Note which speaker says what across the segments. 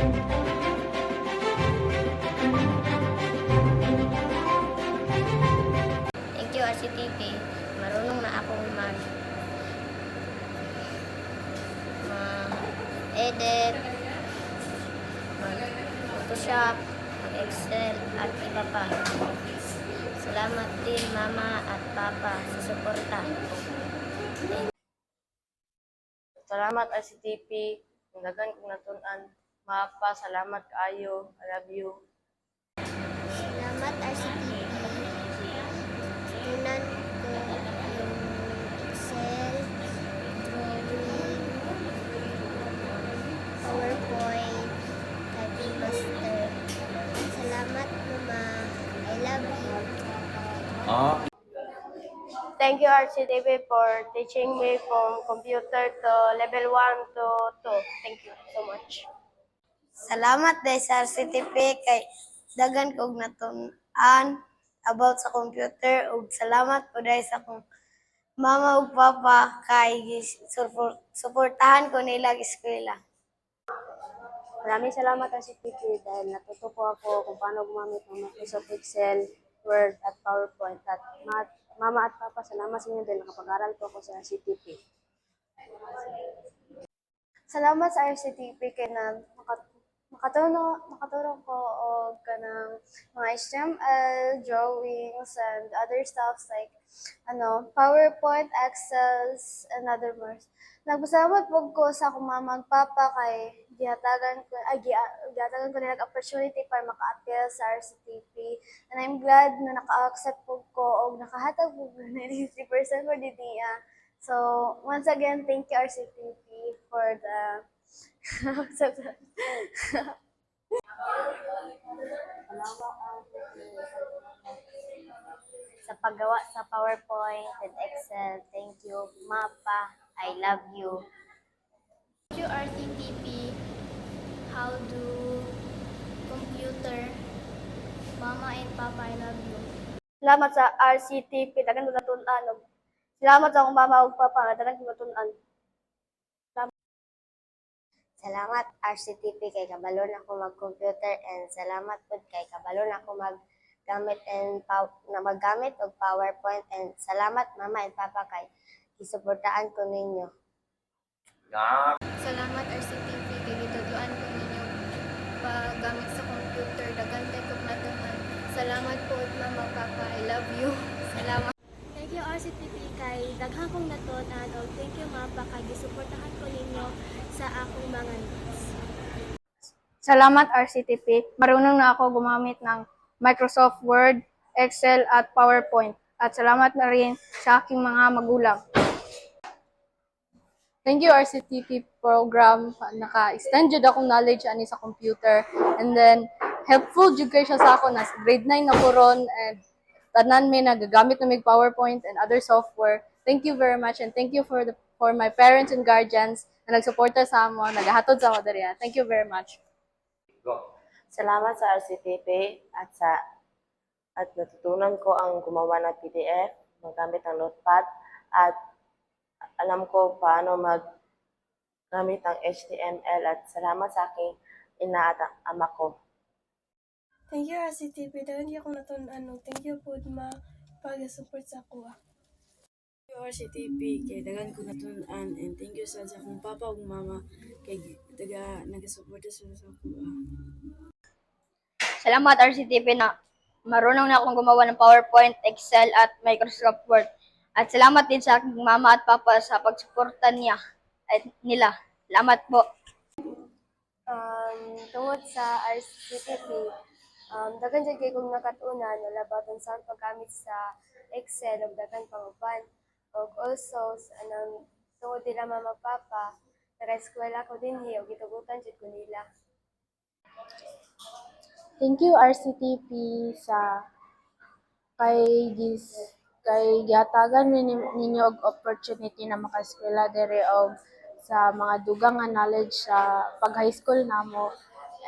Speaker 1: Thank you, RCTP. Marunong na akong mag-edit, mag-Photoshop, mag-Excel, at iba pa. Salamat din, Mama at Papa, sa suporta.
Speaker 2: Salamat RCTP, dagan kong natunan. Mapa, salamat kaayo. I love you.
Speaker 1: Salamat, RCTP. Tunan ko yung Excel, drawing, PowerPoint, typing master. Salamat, Mama. I love you.
Speaker 2: Thank you RCTP for teaching me from computer to level 1 to 2. Thank you so much.
Speaker 1: Salamat dahil sa RCTP kay dagan kog natun-an about sa computer ug salamat po dahil sa akong mama ug papa kay suportahan ko nila og eskwela.
Speaker 2: Maraming salamat RCTP dahil natuto po ako kung paano gumamit ng Microsoft Excel, Word, at PowerPoint. At Mama at Papa, salamat sa inyo dahil nakapag-aral po ako sa RCTP. Salamat sa RCTP kay na makatulong ko og kanang mga HTML, drawings, and other stuffs like PowerPoint, Excel, and other more. Nagpasalamat po ko sa akong mama ug papa kay gihatagan ko nila opportunity para maka-appeal sa RCTP. And I'm glad na naka-accept po ko og nakahatag po ko 93% for the DIA. So, once again, thank you RCTP for the
Speaker 1: Sa paggawa sa PowerPoint and Excel, thank you. Mapa, I love you. Thank you, RCTP. How do computer? Mama and Papa, I love you.
Speaker 2: Salamat sa RCTP, dagan ko natunan. Salamat sa akong mama ug papa, dagan ko natunan.
Speaker 1: Salamat RCTP kay kabalon ako mag-computer and salamat po kay kabalon ako maggamit og PowerPoint and salamat Mama and Papa kay gisuportaan ko ninyo. Salamat RCTP kay gituduan ko ninyo paggamit sa computer daghan kay kog natuman. Salamat po Mama Papa, I love you. Salamat.
Speaker 3: Thank you RCTP kay daghan kong natunan og thank you Mapa kay gisuportahan ko ninyo sa akong mga notes.
Speaker 2: Salamat RCTP. Marunong na ako gumamit ng Microsoft Word, Excel at PowerPoint. At salamat na rin sa aking mga magulang. Thank you RCTP program. Naka-extend jud akong knowledge ani sa computer. And then helpful jud kay siya sa ako na grade 9 na ko ron and tanan mi nagagamit na mig PowerPoint and other software. Thank you very much and thank you for my parents and guardians na nagsuporta sa amo, nagahatod sa amo diri. Thank you very much.
Speaker 4: Salamat sa RCTP at natutunan ko ang gumawa ng PDF, magamit ng notepad at alam ko paano maggamit ng HTML at salamat sa aking ina at ama ko.
Speaker 3: Thank you RCTP daghan gyud akong natunan og thank you pud ma pag-support sa ako.
Speaker 5: Thank you RCTP kay daghan ko natunan and thank you sa akong papa ug mama kay nagasuporta sila sa ako.
Speaker 2: Salamat RCTP na marunong na akong gumawa ng PowerPoint, Excel at Microsoft Word. At salamat din sa aking mama at papa sa pagsuporta nila. Salamat po.
Speaker 3: Tungod sa RCTP, daghan jud kay kong nakatunan nalabatan sa paggamit sa Excel ug daghan pang uban. Og also tungod nila mama papa, naka-eskwela ko dinhi ug gitugutan jud ko nila.
Speaker 2: Thank you RCTP sa kay gihatagan ninyo og opportunity na maka-eskwela diri og sa mga dugang nga knowledge sa pag-high school namo.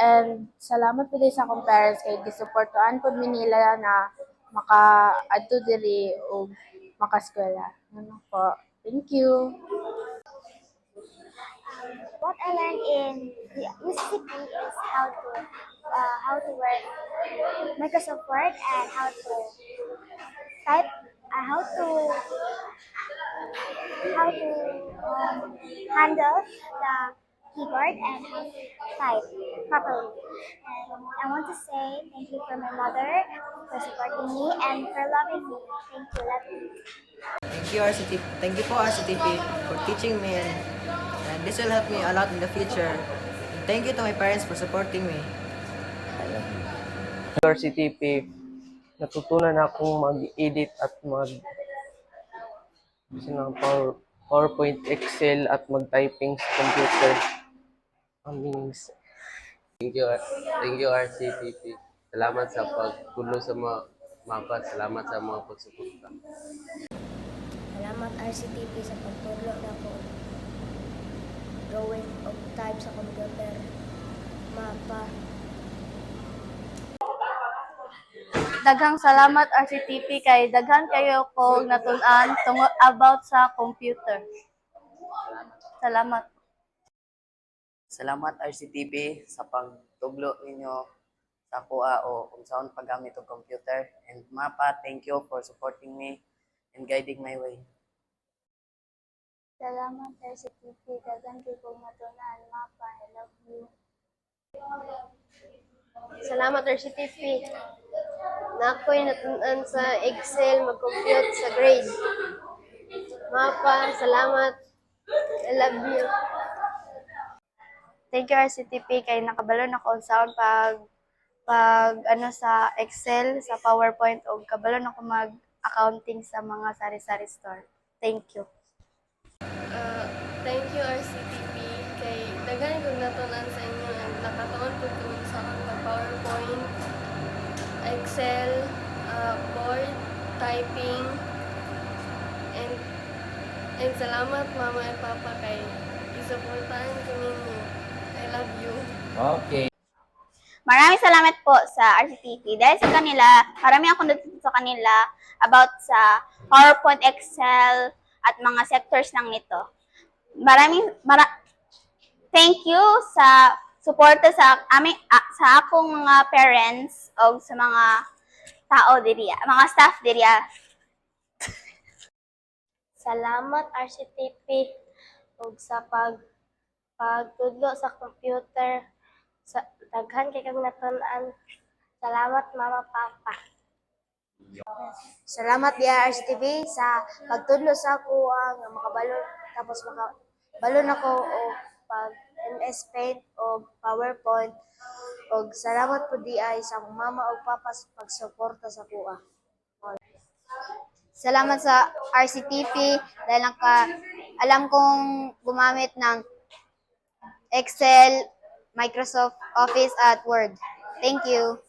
Speaker 2: And salamat po din sa akong parents kay gisuportahan pud mi nila na maka-adto diri og maka-eskwela. Ano po. Thank you.
Speaker 1: What I learned in the UCCP is how to work Microsoft Word and type how to handle the keyboard and how to type properly. And I want to say thank you for my mother for supporting me and for loving me. Thank you, love you.
Speaker 6: Thank you, RCTP. Thank you po, RCTP, for teaching me, and this will help me a lot in the future. And thank you to my parents for supporting me.
Speaker 7: RCTP, natutunan akong mag-edit at kasi ng PowerPoint, Excel at mag-typing sa computer. Amazing.
Speaker 8: Thank you RCTP. Salamat sa pagtulong sa mga mapa. Salamat sa mga pagsuporta.
Speaker 1: Salamat RCTP sa pagtulong na ko drawing of type sa computer, mapa.
Speaker 2: Daghang salamat RCTP kay daghan kayo ko natun-an tungod about sa computer. Salamat.
Speaker 6: Salamat, RCTP, sa pagtuglo ninyo sa kuha o kung saan paggamit ng computer. And Mapa, thank you for supporting me and guiding my way.
Speaker 2: Salamat RCTP, daghan kayo ko natunan. Mapa, I love you.
Speaker 3: Salamat RCTP. Na ako'y natunan sa Excel, mag-compute sa grade. Mapa, salamat. I love you.
Speaker 2: Thank you RCTP kay nakabalo na ko unsaon pag ano sa Excel, sa PowerPoint o kabalo na ko mag-accounting sa mga sari-sari store. Thank you.
Speaker 3: Thank you RCTP kay daghan kong natunan sa inyo and nakatuon ko kung sa akong PowerPoint, Excel, board, typing, and salamat mama at papa kay isuportahan kami niyo. I love you.
Speaker 1: Maraming salamat po sa RCTP. Dahil sa kanila, marami akong natutunan sa kanila about sa PowerPoint, Excel, at mga sectors lang nito. Thank you sa suporta sa sa akong mga parents o sa mga tao diriya, mga staff diriya.
Speaker 3: Salamat RCTP ug sa pagtudlo sa computer. Sa daghan kay kang natun-an. Salamat mama papa.
Speaker 2: Salamat diya RCTV sa pagtudlo sa ako nga makabalo tapos makabalo nako og pag MS Paint o PowerPoint og salamat po di ay sa akong mama o papa sa pagsuporta sa kuha. Salamat sa RCTP dahil alam kong gumamit ng Excel, Microsoft Office at Word. Thank you.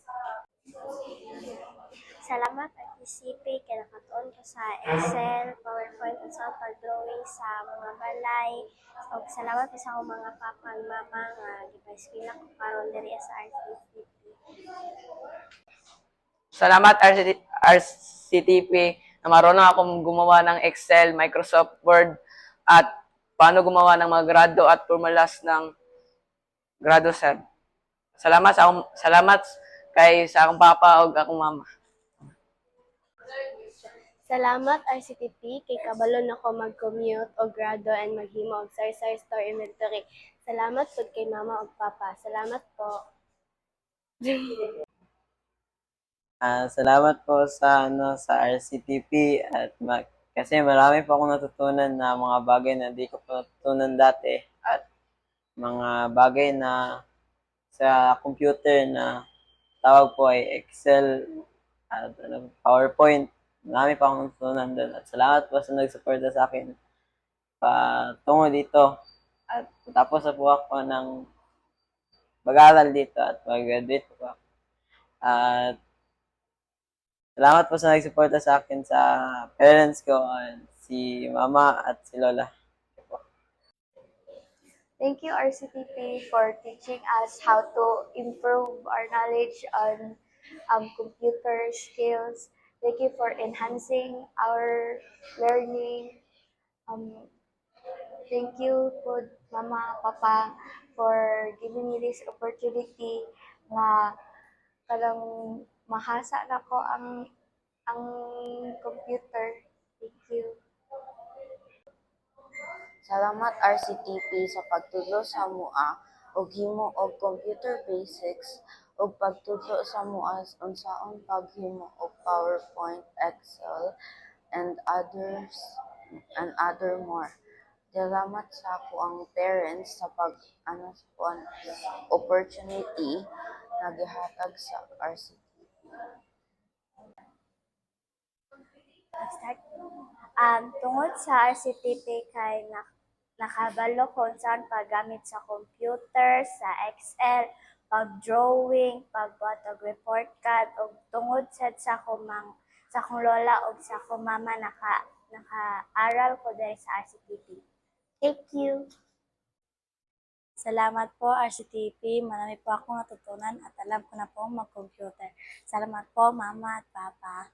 Speaker 1: Salamat RCTP kay nakatuon ko sa Excel, PowerPoint, at sa pag-drawing sa mga balay. O salamat po sa akong mga papa at mama nga gipa-eskwela ko karon diri sa RCTP.
Speaker 7: Salamat RCTP na marunong akong gumawa ng Excel, Microsoft Word at paano gumawa ng mga grado at formulas ng grado set. Salamat kay sa akong papa o akong mama.
Speaker 3: Salamat RCTP kay kabalo na ko mag-commute o grado and maghimo og sari-sari store inventory. Salamat pud kay mama ug papa. Salamat po.
Speaker 6: Salamat po sa sa RCTP at kasi marami pa akong natutunan na mga bagay na di ko pa natutunan dati at mga bagay na sa computer na tawag po ay Excel at PowerPoint. Marami pa akong natutunan doon at salamat po sa nagsuporta sa akin patungo dito at tapos na po ako ng mag-aaral dito at mag-graduate po ako. At salamat po sa nagsuporta sa akin sa parents ko, si mama at si lola.
Speaker 2: Thank you RCTP for teaching us how to improve our knowledge on computer skills. Thank you for enhancing our learning. Thank you Mama, Papa, for giving me this opportunity na kalang mahasa na ko ang computer. Thank you.
Speaker 4: Salamat RCTP sa pagtudlo sa mua og himo og computer basics ug pagtudlo sa mua unsaon paghimo og PowerPoint, Excel, and other more. Salamat sa ako ang parents sa opportunity na gihatag sa RCTP.
Speaker 2: Start. Tungod sa RCTP kay nakabalo ko saan paggamit sa computer, sa Excel, pag-drawing, pagbuhat og report card, ug tungod sa akong lola ug sa akong mama naka-aral ko dahil sa RCTP. Thank you. Salamat po RCTP. Marami po akong natutunan at alam ko na po mag-computer. Salamat po Mama at Papa.